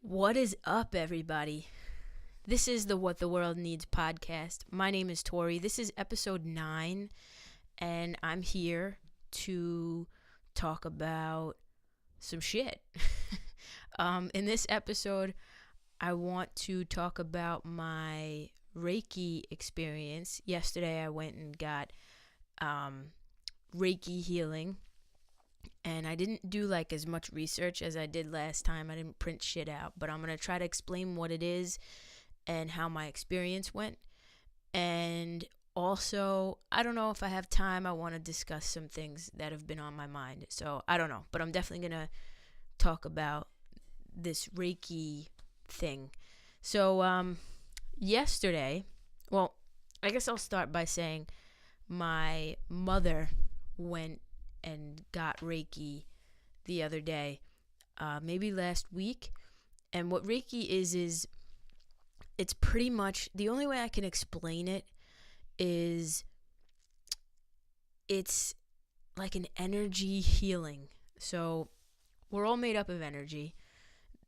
What is up, everybody? This is the What the World Needs podcast. My name is Tori. This is episode 9, and I'm here to talk about some shit. In this episode, I want to talk about my Reiki experience. Yesterday, I went and got Reiki healing. And I didn't do like as much research as I did last time. I didn't print shit out, but I'm going to try to explain what it is and how my experience went. And also, I don't know if I have time. I want to discuss some things that have been on my mind. So I don't know, but I'm definitely going to talk about this Reiki thing. So yesterday, well, I guess I'll start by saying my mother went and got Reiki the other day, maybe last week. And what Reiki is it's pretty much, the only way I can explain it is it's like an energy healing. So we're all made up of energy.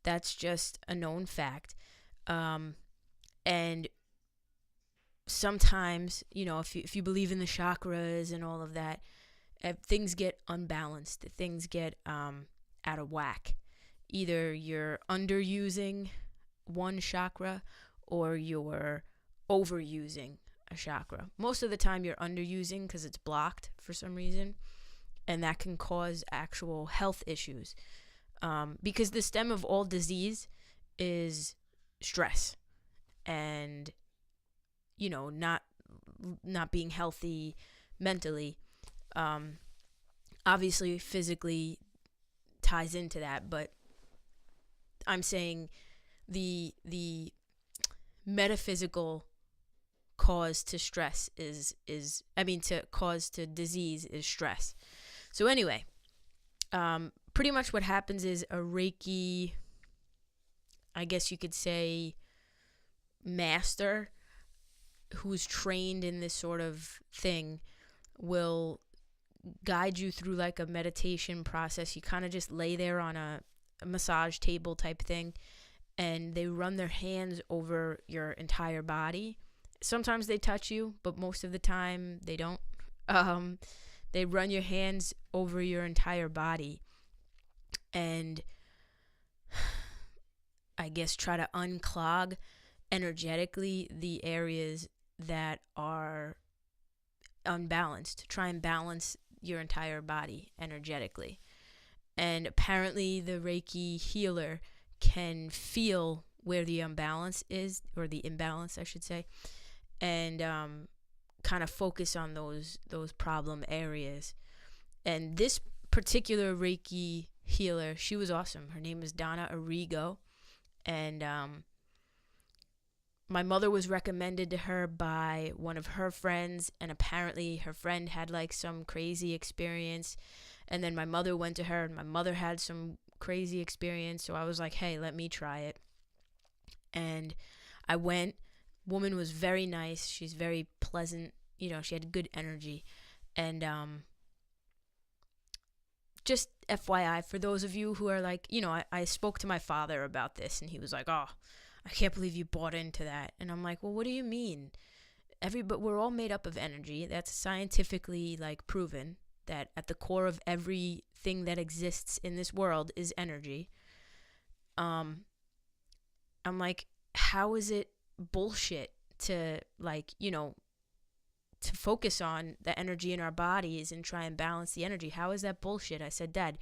That's just a known fact. And sometimes, if you believe in the chakras and all of that, things get unbalanced, things get out of whack. Either you're underusing one chakra or you're overusing a chakra. Most of the time you're underusing because it's blocked for some reason, and that can cause actual health issues. Because the stem of all disease is stress and, not being healthy mentally. Obviously physically ties into that, but I'm saying the metaphysical cause to stress to cause to disease is stress. So anyway, pretty much what happens is a Reiki, I guess you could say, master who's trained in this sort of thing will guide you through like a meditation process. You kind of just lay there on a massage table type thing, and they run their hands over your entire body. Sometimes they touch you, but most of the time they don't. They run your hands over your entire body and I guess try to unclog energetically the areas that are unbalanced. Try and balance your entire body energetically. And apparently the Reiki healer can feel where the imbalance is, or the imbalance I should say, and kind of focus on those problem areas. And this particular Reiki healer, she was awesome. Her name is Donna Arrigo, and my mother was recommended to her by one of her friends, and apparently her friend had like some crazy experience, and then my mother went to her and my mother had some crazy experience. So I was like, hey, let me try it. And I went. Woman was very nice. She's very pleasant. She had good energy. And just FYI, for those of you who are like, I spoke to my father about this, and he was like, oh, I can't believe you bought into that. And I'm like, well, what do you mean? But we're all made up of energy. That's scientifically like proven that at the core of everything that exists in this world is energy. I'm like, how is it bullshit to to focus on the energy in our bodies and try and balance the energy? How is that bullshit? I said, Dad,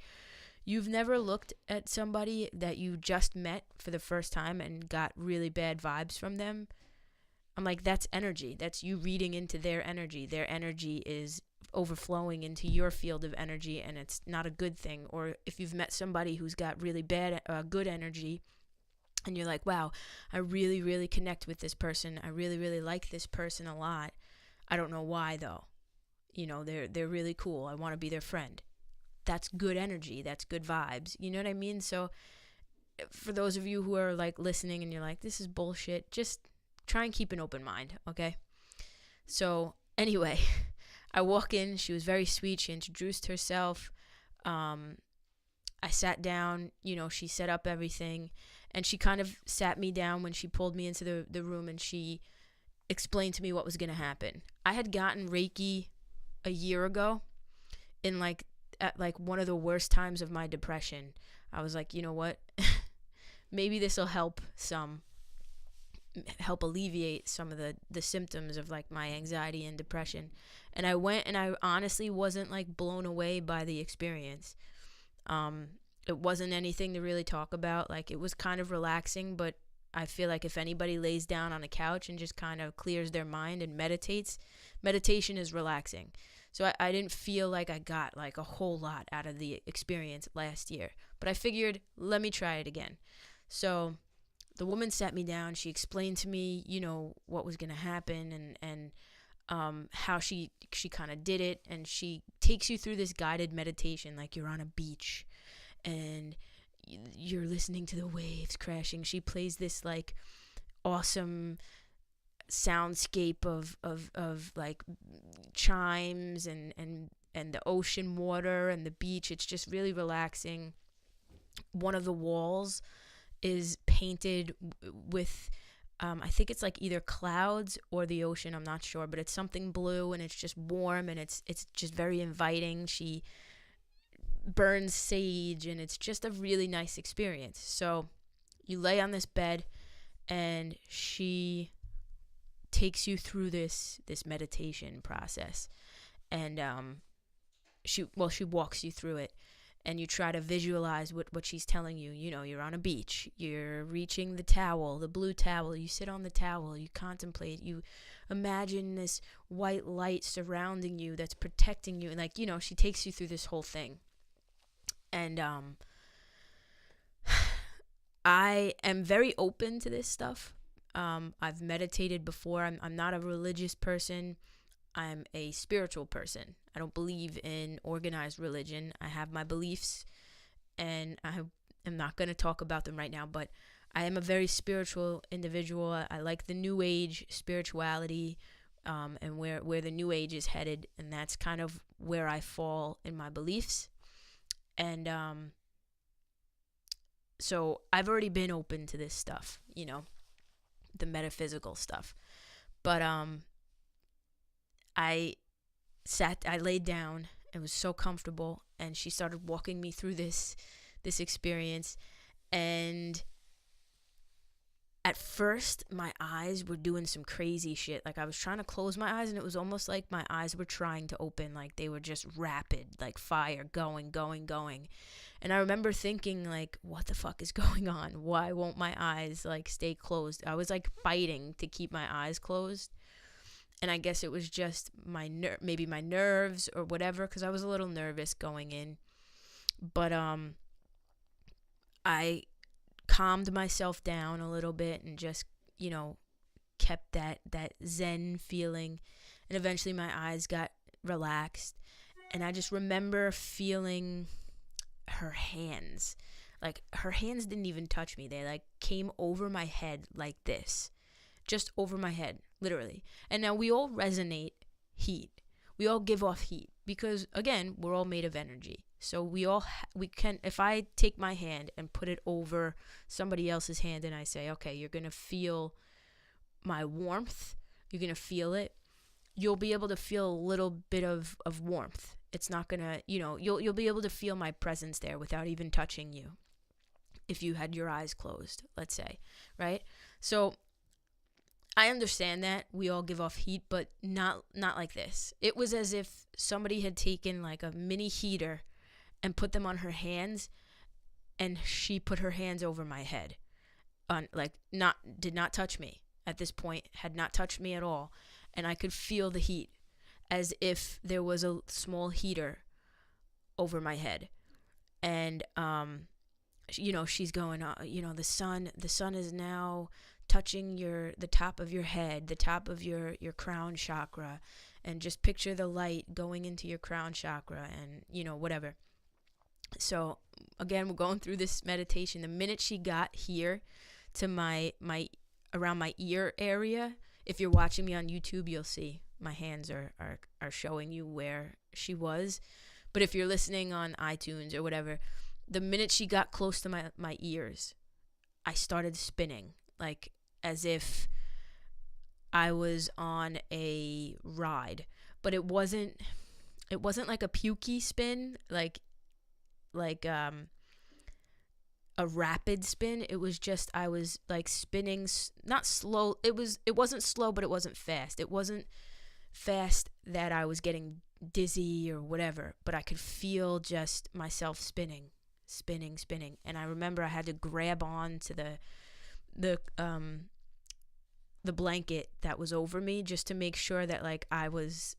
you've never looked at somebody that you just met for the first time and got really bad vibes from them? I'm like, that's energy. That's you reading into their energy. Their energy is overflowing into your field of energy, and it's not a good thing. Or if you've met somebody who's got really good energy, and you're like, wow, I really, really connect with this person. I really, really like this person a lot. I don't know why though. They're really cool. I want to be their friend. That's good energy. That's good vibes. You know what I mean? So for those of you who are like listening and you're like, this is bullshit, just try and keep an open mind, okay? So anyway, I walk in. She was very sweet. She introduced herself. I sat down, she set up everything, and she kind of sat me down when she pulled me into the room, and she explained to me what was going to happen. I had gotten Reiki a year ago in at one of the worst times of my depression. I was like, you know what? Maybe this will help alleviate some of the symptoms of like my anxiety and depression. And I went, and I honestly wasn't like blown away by the experience. It wasn't anything to really talk about. Like, it was kind of relaxing, but I feel like if anybody lays down on a couch and just kind of clears their mind and meditates, meditation is relaxing. So I didn't feel like I got like a whole lot out of the experience last year, but I figured, let me try it again. So the woman sat me down. She explained to me, what was going to happen, and how she kind of did it. And she takes you through this guided meditation, like you're on a beach and you're listening to the waves crashing. She plays this like awesome soundscape of like chimes and the ocean water and the beach. It's just really relaxing. One of the walls is painted with I think it's like either clouds or the ocean, I'm not sure, but it's something blue, and it's just warm, and it's just very inviting. She burns sage, and it's just a really nice experience. So you lay on this bed, and she takes you through this meditation process, and she walks you through it, and you try to visualize what she's telling you. You're on a beach, you're reaching the towel, the blue towel, you sit on the towel, you contemplate, you imagine this white light surrounding you that's protecting you, and like, she takes you through this whole thing. And I am very open to this stuff. I've meditated before. I'm not a religious person. I'm a spiritual person. I don't believe in organized religion. I have my beliefs, and I am not going to talk about them right now, but I am a very spiritual individual. I like the New Age spirituality, and where the New Age is headed, and that's kind of where I fall in my beliefs. And so I've already been open to this stuff, the metaphysical stuff. But I laid down. It was so comfortable, and she started walking me through this experience. And at first, my eyes were doing some crazy shit. Like, I was trying to close my eyes, and it was almost like my eyes were trying to open. Like, they were just rapid, like fire, going. And I remember thinking, like, what the fuck is going on? Why won't my eyes, like, stay closed? I was, like, fighting to keep my eyes closed. And I guess it was just maybe my nerves or whatever, because I was a little nervous going in. But I calmed myself down a little bit and just, kept that zen feeling. And eventually my eyes got relaxed. And I just remember feeling her hands. Like, her hands didn't even touch me. They, like, came over my head like this. Just over my head, literally. And now we all resonate heat. We all give off heat because, again, we're all made of energy. So we can, if I take my hand and put it over somebody else's hand and I say, okay, you're going to feel my warmth, you're going to feel it, you'll be able to feel a little bit of warmth. It's not going to, you'll be able to feel my presence there without even touching you if you had your eyes closed, let's say, right? So I understand that we all give off heat, but not like this. It was as if somebody had taken like a mini heater and put them on her hands, and she put her hands over my head. Did not touch me at this point, had not touched me at all, and I could feel the heat as if there was a small heater over my head. And she's going, the sun is now touching the top of your head, the top of your crown chakra, and just picture the light going into your crown chakra, and whatever. So again, we're going through this meditation. The minute she got here to my around my ear area, if you're watching me on YouTube, you'll see my hands are showing you where she was. But if you're listening on iTunes or whatever, the minute she got close to my ears, I started spinning, like as if I was on a ride. But it wasn't like a pukey spin, like a rapid spin. It was just, I was like spinning, not slow. It wasn't slow, but it wasn't fast. It wasn't fast that I was getting dizzy or whatever, but I could feel just myself spinning. And I remember I had to grab on to the blanket that was over me just to make sure that like I was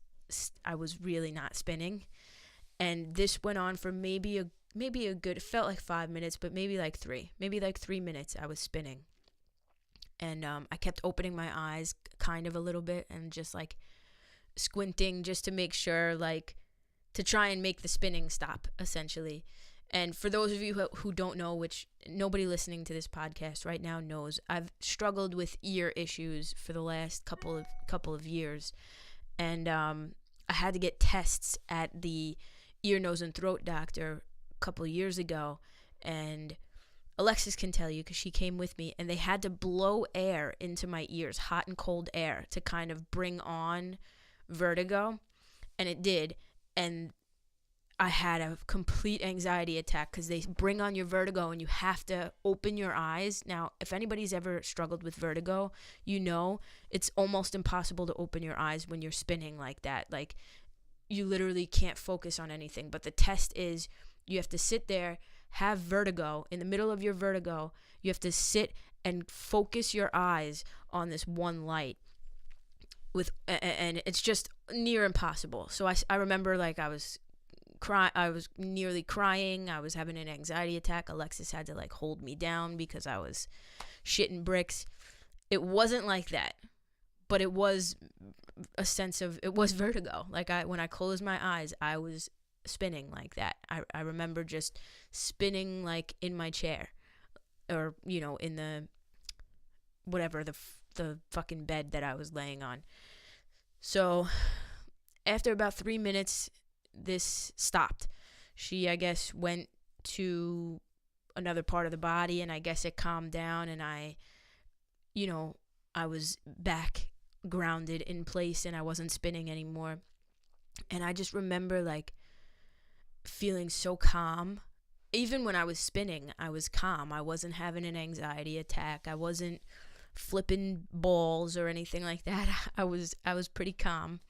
really not spinning. And this went on for maybe a good, it felt like 5 minutes, but maybe like 3 minutes I was spinning. And I kept opening my eyes kind of a little bit and just like squinting just to make sure, like to try and make the spinning stop, essentially. And for those of you who don't know, which nobody listening to this podcast right now knows, I've struggled with ear issues for the last couple of years. And I had to get tests at the ear, nose, and throat doctor a couple of years ago. And Alexis can tell you because she came with me. And they had to blow air into my ears, hot and cold air, to kind of bring on vertigo. And it did. And I had a complete anxiety attack because they bring on your vertigo and you have to open your eyes. Now, if anybody's ever struggled with vertigo, you know it's almost impossible to open your eyes when you're spinning like that. Like, you literally can't focus on anything. But the test is you have to sit there, have vertigo. In the middle of your vertigo, you have to sit and focus your eyes on this one light. And it's just near impossible. So I remember like I was nearly crying. I was having an anxiety attack. Alexis had to like hold me down because I was shitting bricks. It wasn't like that, but it was it was vertigo. Like when I closed my eyes, I was spinning like that. I remember just spinning like in my chair, or in the whatever, the fucking bed that I was laying on. So after about 3 minutes, this stopped. She, I guess, went to another part of the body, and I guess it calmed down, and I was back grounded in place, and I wasn't spinning anymore. And I just remember like feeling so calm. Even when I was spinning, I was calm. I wasn't having an anxiety attack. I wasn't flipping balls or anything like that. I was pretty calm.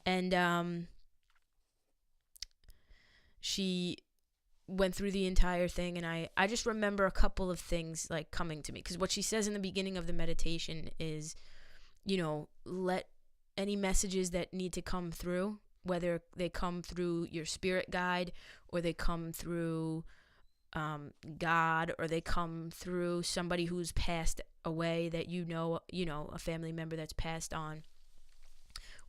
And she went through the entire thing, and I just remember a couple of things like coming to me, because what she says in the beginning of the meditation is, let any messages that need to come through, whether they come through your spirit guide, or they come through God, or they come through somebody who's passed away that a family member that's passed on,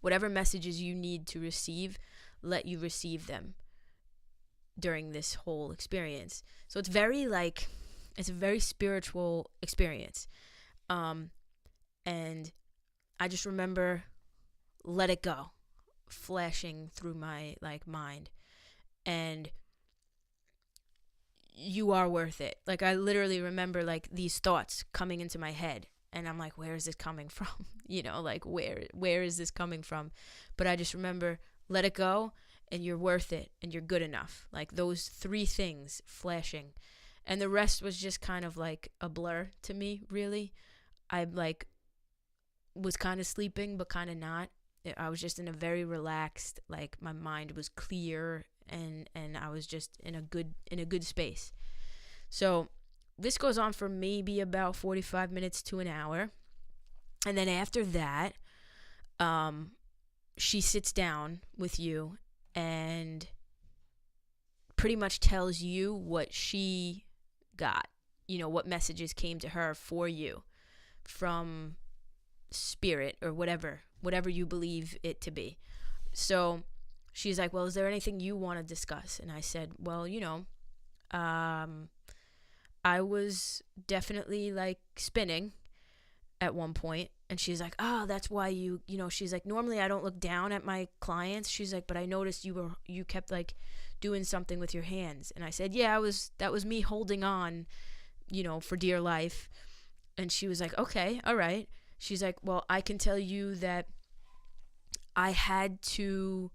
whatever messages you need to receive, let you receive them during this whole experience. So it's a very spiritual experience. And I just remember let it go flashing through my mind, and you are worth it. Like, I literally remember like these thoughts coming into my head, and I'm like, where is this coming from? Like where is this coming from? But I just remember let it go, and you're worth it, and you're good enough. Like those 3 things flashing. And the rest was just kind of like a blur to me, really. I like was kind of sleeping, but kind of not. I was just in a very relaxed, like my mind was clear, and I was just in a good space. So this goes on for maybe about 45 minutes to an hour. And then after that, she sits down with you and pretty much tells you what she got, what messages came to her for you from spirit, or whatever you believe it to be. So she's like, well, is there anything you want to discuss? And I said, well, I was definitely like spinning at one point, And she's like, oh, that's why she's like, normally I don't look down at my clients. She's like, but I noticed you kept like doing something with your hands. And I said, yeah, that was me holding on, for dear life. And she was like, okay, all right. She's like, well, I can tell you that I had to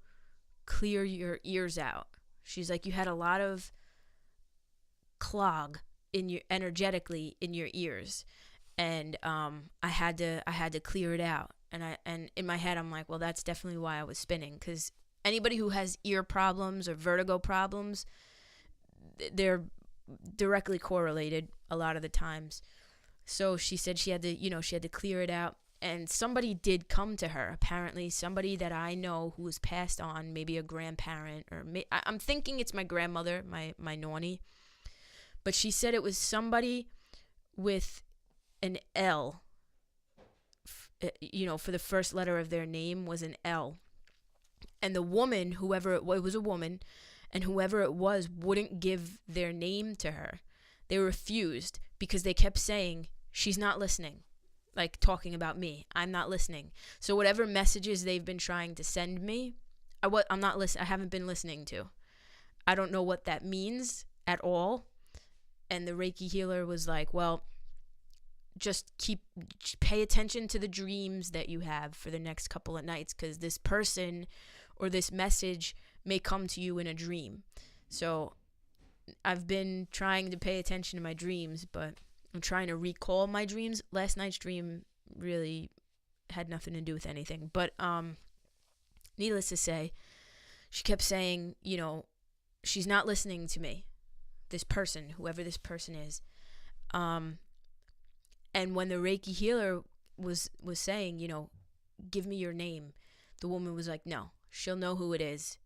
clear your ears out. She's like, you had a lot of clog energetically in your ears, and I had to clear it out. And in my head I'm like, well, that's definitely why I was spinning, because anybody who has ear problems or vertigo problems, they're directly correlated a lot of the times. So she said she had to clear it out. And somebody did come to her, apparently somebody that I know who was passed on, maybe a grandparent, or I'm thinking it's my grandmother, my Nonny. But she said it was somebody with an L, for the first letter of their name was an L. And the woman, whoever it was a woman, and whoever it was wouldn't give their name to her. They refused because they kept saying, she's not listening. Like talking about me. I'm not listening. So whatever messages they've been trying to send me, I haven't been listening to. I don't know what that means at all. And the Reiki healer was like, well, just pay attention to the dreams that you have for the next couple of nights, because this person or this message may come to you in a dream. So I've been trying to pay attention to my dreams, but I'm trying to recall my dreams. Last night's dream really had nothing to do with anything. But needless to say, she kept saying, she's not listening to me. This person, whoever this person is. And when the Reiki healer was saying, give me your name, the woman was like, no, she'll know who it is.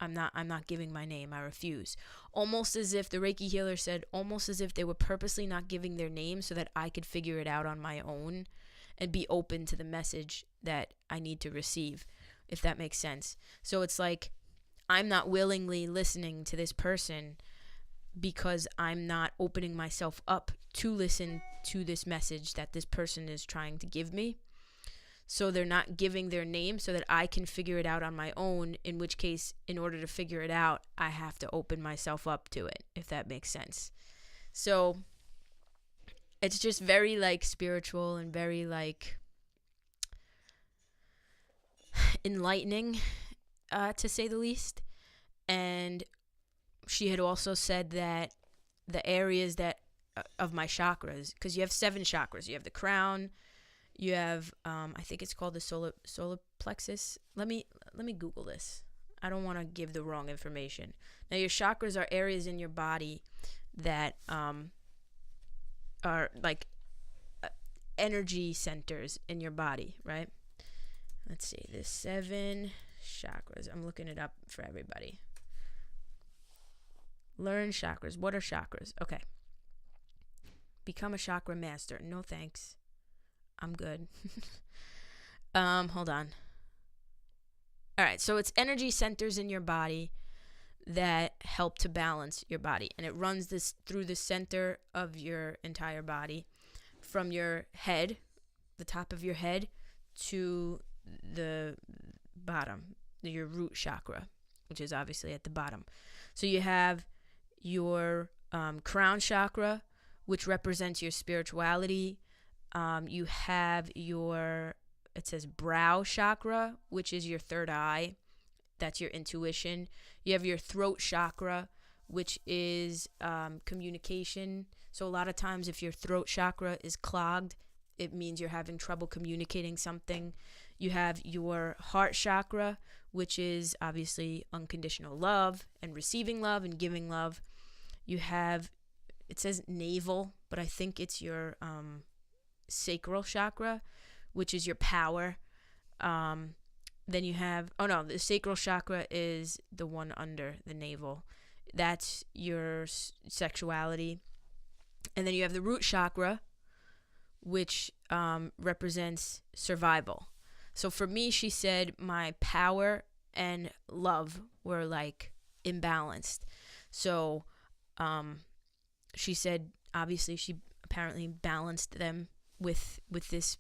I'm not giving my name. I refuse. Almost as if the Reiki healer said, almost as if they were purposely not giving their name so that I could figure it out on my own and be open to the message that I need to receive, if that makes sense. So it's like, I'm not willingly listening to this person because I'm not opening myself up to listen to this message that this person is trying to give me. So they're not giving their name so that I can figure it out on my own, in which case, in order to figure it out, I have to open myself up to it, if that makes sense. So it's just very like spiritual and very like enlightening, to say the least. And she had also said that the areas that of my chakras, because you have 7 chakras. You have the crown. You have, I think it's called the solar plexus. Let me Google this. I don't want to give the wrong information. Now, your chakras are areas in your body that are like energy centers in your body, right? Let's see. There's 7 chakras. I'm looking it up for everybody. Learn chakras. What are chakras? Okay. Become a chakra master. No thanks. I'm good. Hold on. All right, so it's energy centers in your body that help to balance your body, and it runs this through the center of your entire body, from your head, the top of your head, to the bottom, your root chakra, which is obviously at the bottom. So you have your crown chakra, which represents your spirituality. You have it says brow chakra, which is your third eye. That's your intuition. You have your throat chakra, which is communication. So a lot of times if your throat chakra is clogged, it means you're having trouble communicating something. You have your heart chakra, which is obviously unconditional love and receiving love and giving love. You have, it says navel, but I think it's your sacral chakra, which is your power. Then you have, the sacral chakra is the one under the navel. That's your sexuality. And then you have the root chakra, which represents survival. So for me, she said my power and love were like imbalanced. So she said, obviously, she apparently balanced them with this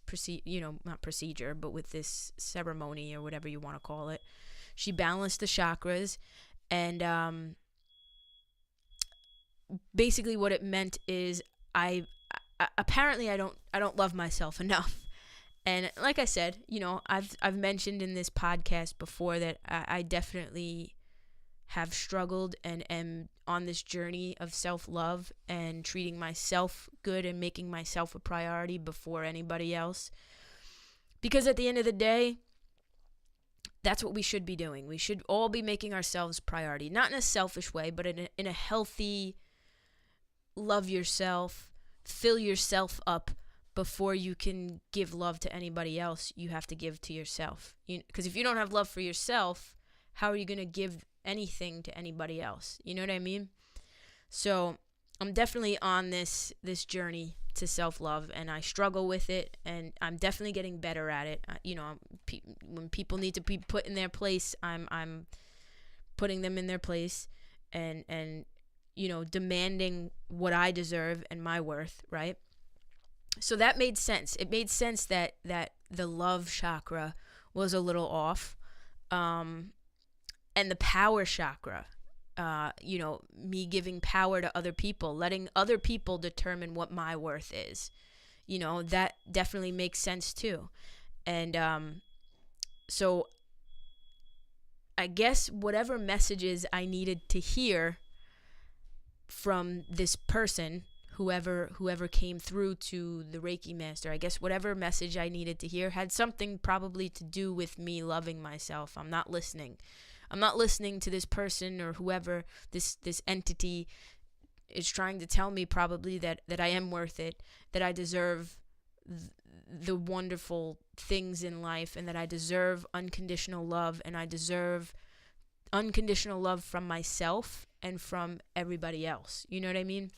not procedure, but with this ceremony or whatever you want to call it. She balanced the chakras, and basically what it meant is apparently I don't love myself enough. And like I said, I've mentioned in this podcast before that I definitely have struggled and am on this journey of self-love and treating myself good and making myself a priority before anybody else. Because at the end of the day, that's what we should be doing. We should all be making ourselves priority, not in a selfish way, but in a healthy, love yourself, fill yourself up. Before you can give love to anybody else, you have to give to yourself. Because if you don't have love for yourself, how are you going to give anything to anybody else? You know what I mean? So I'm definitely on this journey to self-love, and I struggle with it, and I'm definitely getting better at it. When people need to be put in their place, I'm putting them in their place, and demanding what I deserve and my worth, right? So that made sense. It made sense that the love chakra was a little off. And the power chakra, me giving power to other people, letting other people determine what my worth is. That definitely makes sense too. And so I guess whatever messages I needed to hear from this person, whoever came through to the Reiki master, I guess whatever message I needed to hear had something probably to do with me loving myself. I'm not listening to this person or whoever this entity is trying to tell me, probably that I am worth it, that I deserve the wonderful things in life, and that I deserve unconditional love, and I deserve unconditional love from myself and from everybody else. You know what I mean?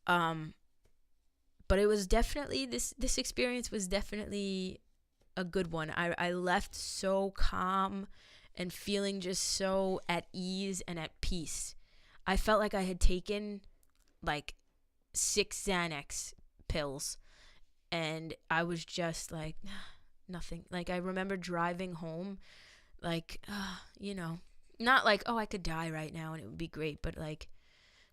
But it was definitely, this experience was definitely a good one. I left so calm and feeling just so at ease and at peace. I felt like I had taken like 6 Xanax pills, and I was just like, nothing. Like, I remember driving home, like, not like, oh, I could die right now and it would be great, but like,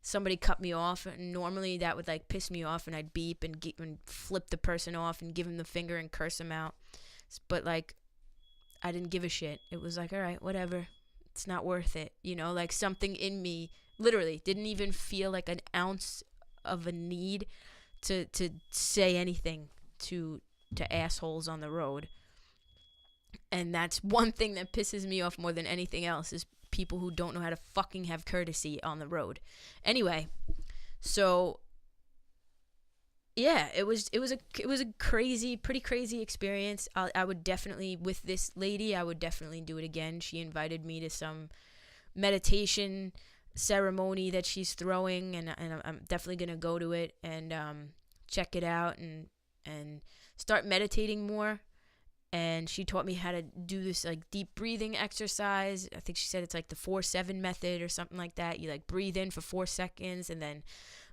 somebody cut me off, and normally that would like piss me off, and I'd beep and flip the person off and give him the finger and curse him out. But like, I didn't give a shit. It was like, all right, whatever. It's not worth it. Like something in me literally didn't even feel like an ounce of a need to say anything to assholes on the road. And that's one thing that pisses me off more than anything else, is people who don't know how to fucking have courtesy on the road. Anyway, so yeah, it was a pretty crazy experience. I would definitely, with this lady, I would definitely do it again. She invited me to some meditation ceremony that she's throwing, and I'm definitely gonna go to it and check it out and start meditating more. And she taught me how to do this like deep breathing exercise. I think she said it's like the 4-7 method or something like that. You like breathe in for 4 seconds and then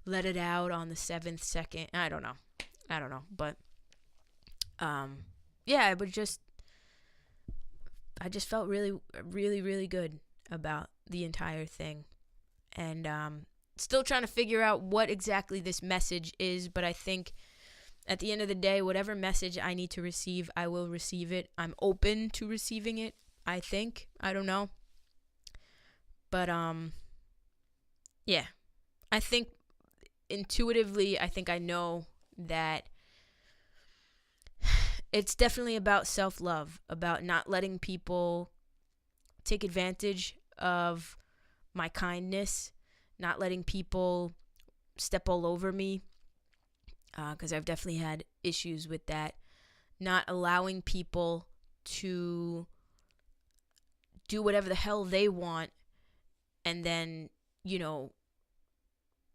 let it out on the 7th second. I don't know. But yeah, I just felt really, really, really good about the entire thing. And still trying to figure out what exactly this message is, but I think at the end of the day, whatever message I need to receive, I will receive it. I'm open to receiving it, I think. I don't know. But, yeah. I think intuitively, I think I know that it's definitely about self-love, about not letting people take advantage of my kindness, not letting people step all over me. Because I've definitely had issues with that. Not allowing people to do whatever the hell they want and then,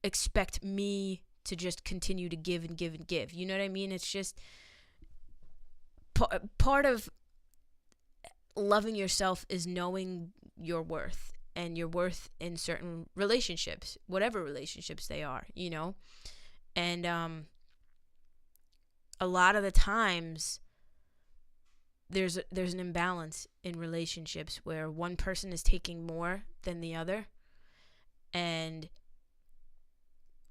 expect me to just continue to give and give and give. You know what I mean? It's just part of loving yourself is knowing your worth, and your worth in certain relationships, whatever relationships they are, And a lot of the times there's an imbalance in relationships where one person is taking more than the other. And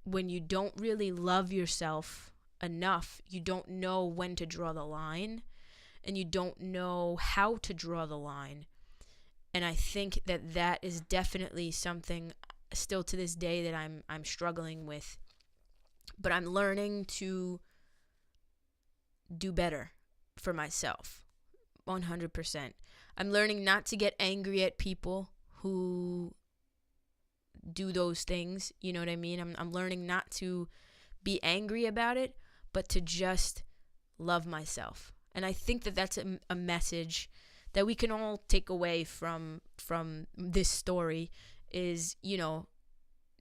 when you don't really love yourself enough, you don't know when to draw the line, and you don't know how to draw the line. And I think that is definitely something still to this day that I'm struggling with. But I'm learning to do better for myself. 100%. I'm learning not to get angry at people who do those things. You know what I mean? I'm learning not to be angry about it, but to just love myself. And I think that's a message that we can all take away from this story is,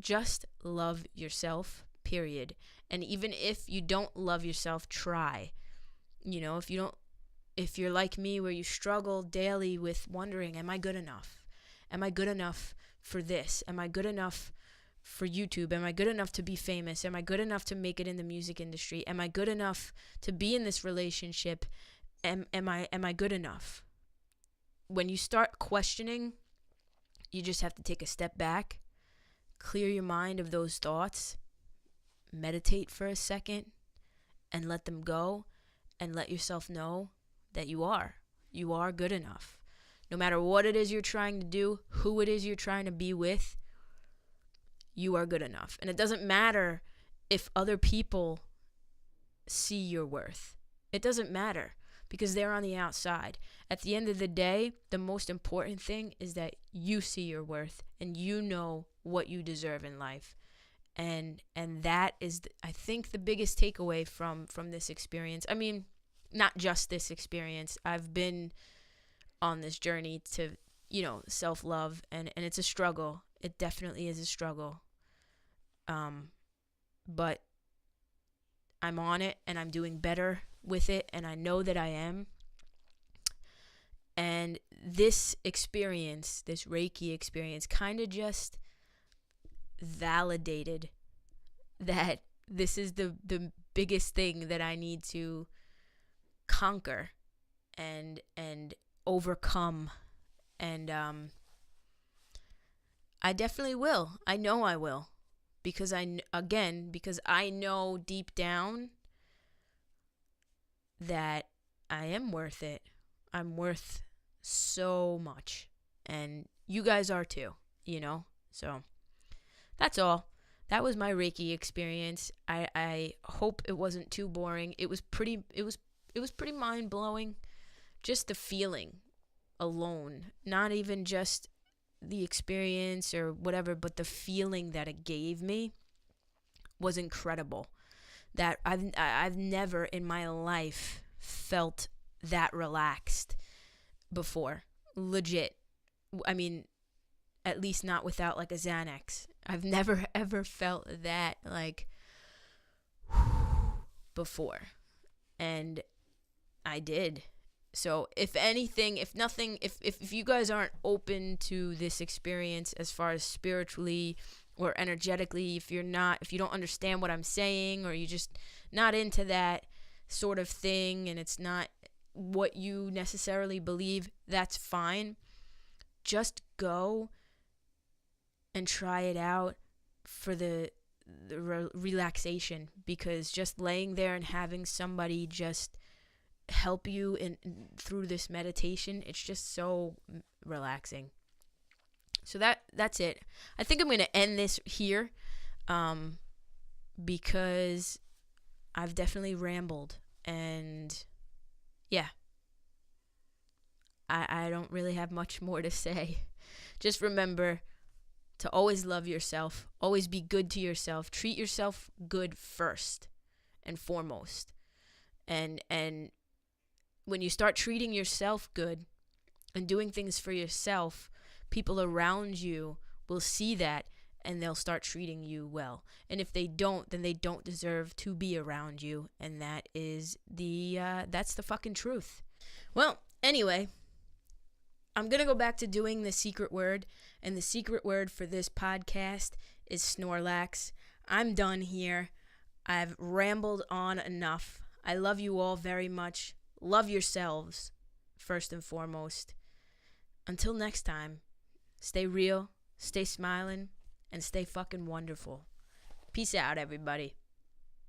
just love yourself, period. And even if you don't love yourself, try. If you're like me where you struggle daily with wondering, am I good enough? Am I good enough for this? Am I good enough for YouTube? Am I good enough to be famous? Am I good enough to make it in the music industry? Am I good enough to be in this relationship? Am I good enough? When you start questioning, you just have to take a step back, clear your mind of those thoughts, meditate for a second, and let them go, and let yourself know that you are good enough. No matter what it is you're trying to do, who it is you're trying to be with, you are good enough. And it doesn't matter if other people see your worth. It doesn't matter because they're on the outside. At the end of the day, the most important thing is that you see your worth and you know what you deserve in life. And that is, I think, the biggest takeaway from this experience. I mean, not just this experience. I've been on this journey to, self-love, and it's a struggle. It definitely is a struggle. But I'm on it, and I'm doing better with it, and I know that I am. And this experience, this Reiki experience, kind of just validated that this is the biggest thing that I need to conquer and overcome. And I definitely will. I know I will, because I know deep down that I am worth it. I'm worth so much, and you guys are too, so that's all. That was my Reiki experience. I hope it wasn't too boring. It was pretty mind-blowing, just the feeling alone, not even just the experience or whatever, but the feeling that it gave me was incredible. That I've never in my life felt that relaxed before. Legit. I mean, at least not without like a Xanax. I've never ever felt that before. And I did. So if anything, if nothing, if you guys aren't open to this experience as far as spiritually or energetically, if you don't understand what I'm saying, or you're just not into that sort of thing and it's not what you necessarily believe, that's fine. Just go and try it out for the relaxation, because just laying there and having somebody just help you through this meditation, it's just so relaxing. So that's it. I think I'm going to end this here because I've definitely rambled, and yeah, I don't really have much more to say. Just remember to always love yourself, always be good to yourself, treat yourself good first and foremost. And when you start treating yourself good and doing things for yourself, people around you will see that and they'll start treating you well. And if they don't, then they don't deserve to be around you. And that is that's the fucking truth. Well, anyway, I'm going to go back to doing the secret word. And the secret word for this podcast is Snorlax. I'm done here. I've rambled on enough. I love you all very much. Love yourselves, first and foremost. Until next time, stay real, stay smiling, and stay fucking wonderful. Peace out, everybody.